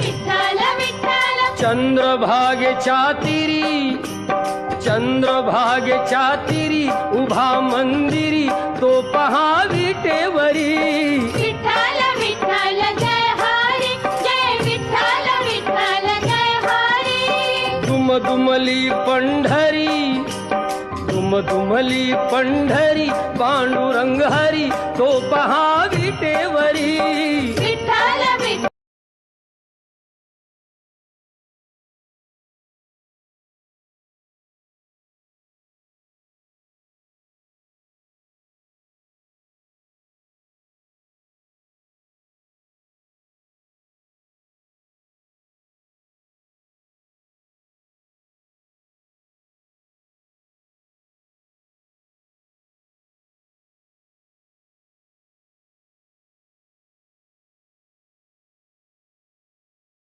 विठ्ठल विठ्ठल चंद्रभागेच्या तिरी उभा मंदिरी तो पहा विटेवरी विठ्ठल विठ्ठल जय हरी जय विठ्ठल विठ्ठल जय हरी दुमदुमली पंढरी पांडुरंग हरी तो पहा विटेवरी